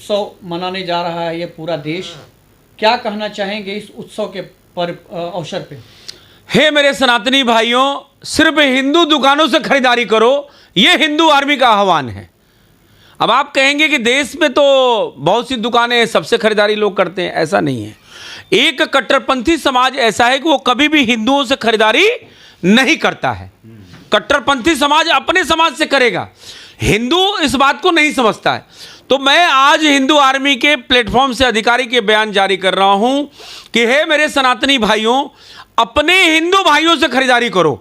उत्सव मनाने जा रहा है ये पूरा देश, क्या कहना चाहेंगे इस उत्सव के अवसर पे? हे मेरे सनातनी भाइयों, सिर्फ हिंदू दुकानों से खरीदारी करो, ये हिंदू आर्मी का आह्वान है। अब आप कहेंगे कि देश में तो बहुत सी दुकानें सबसे खरीदारी लोग करते हैं, ऐसा नहीं है। एक कट्टरपंथी समाज ऐसा है कि वो कभी भी हिंदुओं से खरीदारी नहीं करता है। कट्टरपंथी समाज अपने समाज से करेगा, हिंदू इस बात को नहीं समझता है। तो मैं आज हिंदू आर्मी के प्लेटफॉर्म से अधिकारी के बयान जारी कर रहा हूं कि हे मेरे सनातनी भाइयों, अपने हिंदू भाइयों से खरीदारी करो,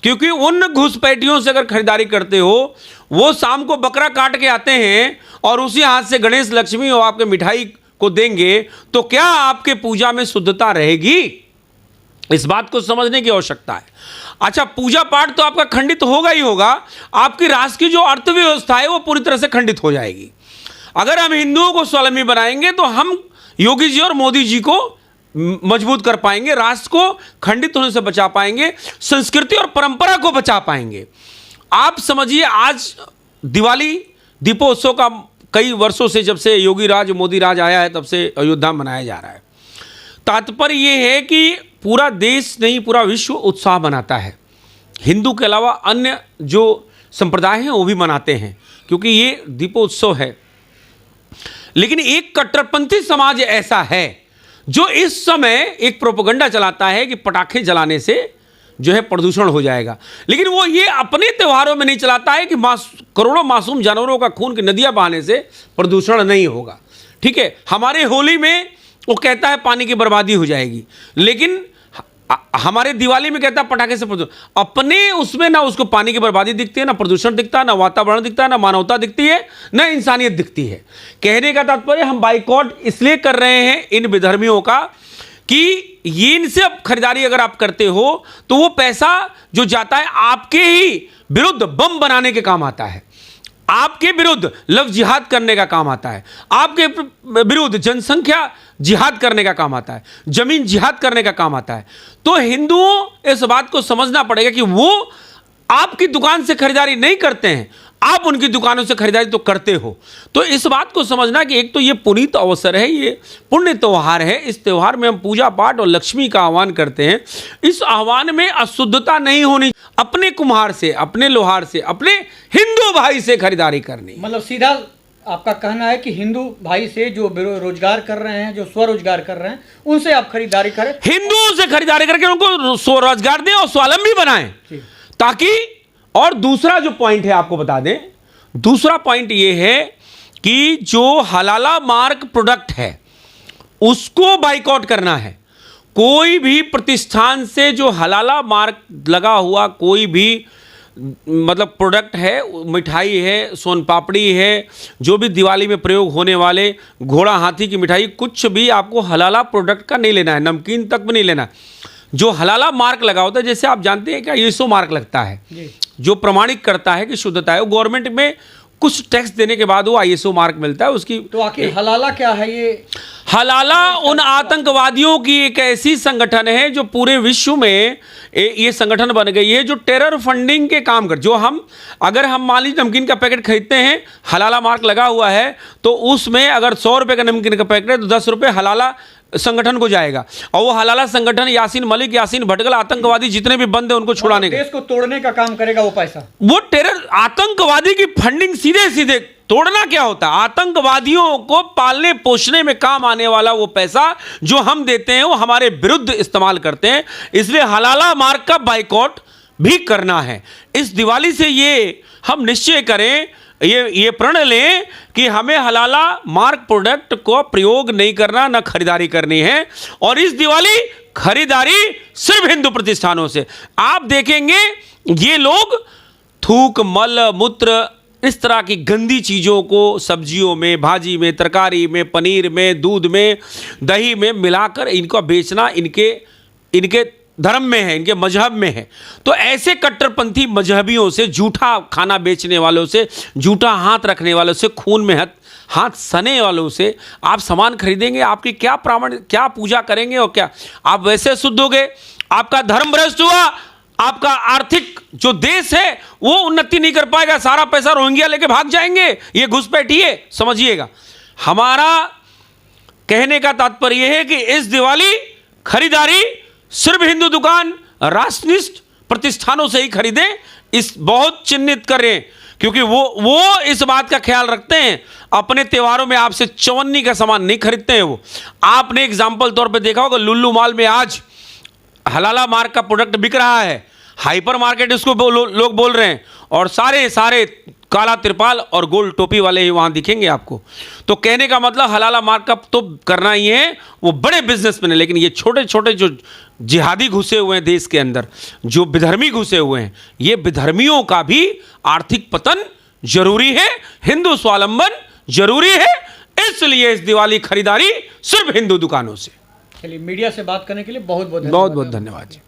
क्योंकि उन घुसपैठियों से अगर खरीदारी करते हो, वो शाम को बकरा काट के आते हैं और उसी हाथ से गणेश लक्ष्मी और आपके मिठाई को देंगे, तो क्या आपके पूजा में शुद्धता रहेगी? इस बात को समझने की आवश्यकता है। अच्छा, पूजा पाठ तो आपका खंडित होगा ही होगा, आपकी राष्ट्र की जो अर्थव्यवस्था है वो पूरी तरह से खंडित हो जाएगी। अगर हम हिंदुओं को स्वावलंबी बनाएंगे तो हम योगी जी और मोदी जी को मजबूत कर पाएंगे, राष्ट्र को खंडित होने से बचा पाएंगे, संस्कृति और परंपरा को बचा पाएंगे। आप समझिए, आज दिवाली दीपोत्सव का कई वर्षों से, जब से योगी राज मोदी राज आया है, तब से अयोध्या में मनाया जा रहा है। तात्पर्य यह है कि पूरा देश नहीं, पूरा विश्व उत्साह मनाता है। हिंदू के अलावा अन्य जो संप्रदाय हैं वो भी मनाते हैं, क्योंकि ये दीपोत्सव है। लेकिन एक कट्टरपंथी समाज ऐसा है जो इस समय एक प्रोपेगेंडा चलाता है कि पटाखे जलाने से जो है प्रदूषण हो जाएगा, लेकिन वो ये अपने त्योहारों में नहीं चलाता है कि करोड़ों मासूम जानवरों का खून की नदियां बहाने से प्रदूषण नहीं होगा। ठीक है, हमारे होली में वो कहता है पानी की बर्बादी हो जाएगी, लेकिन हमारे दिवाली में कहता है पटाखे से प्रदूषण। अपने उसमें ना उसको पानी की बर्बादी दिखती है, ना प्रदूषण दिखता है, ना वातावरण दिखता है, ना मानवता दिखती है, ना इंसानियत दिखती है। कहने का तात्पर्य, हम बाइकआउट इसलिए कर रहे हैं इन विधर्मियों का कि ये इनसे अब खरीदारी अगर आप करते हो तो वो पैसा जो जाता है आपके ही विरुद्ध बम बनाने के काम आता है, आपके विरुद्ध लव जिहाद करने का काम आता है, आपके विरुद्ध जनसंख्या जिहाद करने का काम आता है, जमीन जिहाद करने का काम आता है। तो हिंदुओं इस बात को समझना पड़ेगा कि वो आपकी दुकान से खरीदारी नहीं करते हैं, आप उनकी दुकानों से खरीदारी तो करते हो। तो इस बात को समझना कि एक तो ये पुनीत अवसर है, ये पुण्य त्यौहार है। इस त्यौहार में हम पूजा पाठ और लक्ष्मी का आह्वान करते हैं। इस आह्वान में अशुद्धता नहीं होनी, अपने कुम्हार से, अपने लोहार से, अपने हिंदू भाई से खरीदारी करनी। मतलब सीधा आपका कहना है कि हिंदू भाई से जो रोजगार कर रहे हैं, जो स्वरोजगार कर रहे हैं, उनसे आप खरीदारी करें, हिंदुओं से खरीदारी करके उनको स्वरोजगार दें और स्वावलंबी बनाएं, ताकि। और दूसरा जो पॉइंट है आपको बता दें, दूसरा पॉइंट ये है कि जो हलाला मार्क प्रोडक्ट है उसको बाइकआउट करना है। कोई भी प्रतिष्ठान से जो हलाला मार्क लगा हुआ कोई भी मतलब प्रोडक्ट है, मिठाई है, सोन पापड़ी है, जो भी दिवाली में प्रयोग होने वाले घोड़ा हाथी की मिठाई, कुछ भी आपको हलाला प्रोडक्ट का नहीं लेना है, नमकीन तक भी नहीं लेना है। जो हलाला मार्क लगा होता है, जैसे आप जानते हैं क्या ISO मार्क लगता है जो प्रमाणित करता है कि शुद्धता है, वो गवर्नमेंट में कुछ टैक्स देने के बाद वो ISO मार्क मिलता है उसकी। तो आखिर हलाला क्या है? ये हलाला उन आतंकवादियों की एक ऐसी संगठन है जो पूरे विश्व में ये संगठन बन गई है, जो टेरर फंडिंग के काम कर, जो हम अगर हम मान लीजिए नमकीन का पैकेट खरीदते हैं, हलाला मार्क लगा हुआ है, तो उसमें अगर 100 रुपये का नमकीन का पैकेट है तो 10 रुपये हलाला संगठन को जाएगा। और वो हलाला संगठन यासीन मलिक, यासीन भटकल, आतंकवादी जितने भी बंद है उनको छुड़ाने का, देश को तोड़ने का काम करेगा वो पैसा। वो टेरर आतंकवादी की फंडिंग सीधे सीधे, तोड़ना क्या होता है, आतंकवादियों को पालने पोषने में काम आने वाला वो पैसा जो हम देते हैं वो हमारे विरुद्ध इस्तेमाल करते हैं। इसलिए हलाला मार्क का बाइकआउट भी करना है। इस दिवाली से ये हम निश्चय करें, ये प्रण लें कि हमें हलाला मार्क प्रोडक्ट को प्रयोग नहीं करना, ना खरीदारी करनी है। और इस दिवाली खरीदारी सिर्फ हिंदू प्रतिष्ठानों से। आप देखेंगे ये लोग थूक, मल, मूत्र, इस तरह की गंदी चीज़ों को सब्जियों में, भाजी में, तरकारी में, पनीर में, दूध में, दही में मिलाकर इनको बेचना इनके धर्म में है, इनके मजहब में है। तो ऐसे कट्टरपंथी मजहबियों से, झूठा खाना बेचने वालों से, झूठा हाथ रखने वालों से, खून में हाथ सने वालों से आप सामान खरीदेंगे, आपकी क्या पूजा करेंगे और क्या आप वैसे शुद्ध होगे? आपका धर्म भ्रष्ट हुआ, आपका आर्थिक जो देश है वो उन्नति नहीं कर पाएगा, सारा पैसा रोहिंग्या लेके भाग जाएंगे, ये घुसपैठिए समझिएगा। हमारा कहने का तात्पर्य यह है कि इस दिवाली खरीदारी सिर्फ हिंदू दुकान, राष्ट्रनिष्ठ प्रतिष्ठानों से ही खरीदें, इस बहुत चिन्हित करें, क्योंकि वो इस बात का ख्याल रखते हैं, अपने त्योहारों में आपसे चवन्नी का सामान नहीं खरीदते हैं। वो आपने एग्जाम्पल तौर पे देखा होगा, लुल्लू मॉल में आज हलाला मार्क का प्रोडक्ट बिक रहा है, हाइपर मार्केट इसको लोग बोल रहे हैं, और सारे काला तिरपाल और गोल टोपी वाले ही वहां दिखेंगे आपको। तो कहने का मतलब हलाला मार्क का तो करना ही है, वो बड़े बिजनेसमैन है, लेकिन ये छोटे छोटे जो जिहादी घुसे हुए हैं देश के अंदर, जो विधर्मी घुसे हुए हैं, ये विधर्मियों का भी आर्थिक पतन जरूरी है, हिंदू स्वावलंबन जरूरी है। इसलिए इस दिवाली खरीदारी सिर्फ हिंदू दुकानों से। चलिए, मीडिया से बात करने के लिए बहुत बहुत धन्यवाद जी।